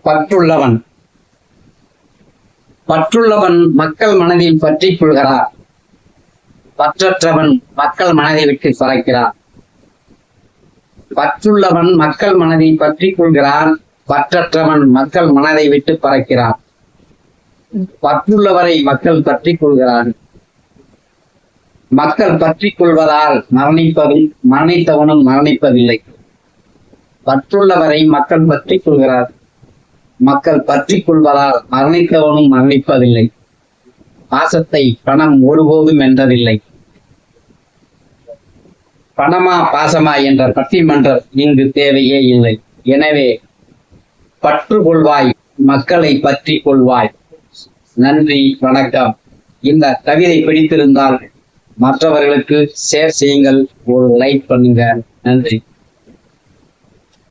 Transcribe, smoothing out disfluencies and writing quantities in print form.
பற்றுள்ளவன் பற்றுள்ளவன் மக்கள் மனதில் பற்றிக் கொள்கிறார். பற்றற்றவன் மக்கள் மனதை விட்டு பறக்கிறார். பற்றுள்ளவன் மக்கள் மனதை பற்றிக் கொள்கிறான். பற்றற்றவன் மக்கள் மனதை விட்டு பறக்கிறான். பற்றுள்ளவரை மக்கள் பற்றிக் கொள்கிறான். மக்கள் பற்றிக் கொள்வதால் மரணித்தவனும் மரணிப்பதில்லை. பற்றுள்ளவரை மக்கள் பற்றிக் கொள்கிறார். மக்கள் பற்றிக் கொள்வதால் மரணித்தவனும் மரணிப்பதில்லை. பாசத்தை பணம் ஒருபோதும் வென்றதில்லை. பணமா பாசமா என்ற பட்டிமன்றம் இங்கு தேவையே இல்லை. எனவே பற்று கொள்வாய், மக்களை பற்றி கொள்வாய். நன்றி, வணக்கம். இந்த கவிதை பிடித்திருந்தால் மற்றவர்களுக்கு ஷேர் செய்யுங்கள், ஒரு லைக் பண்ணுங்க. நன்றி.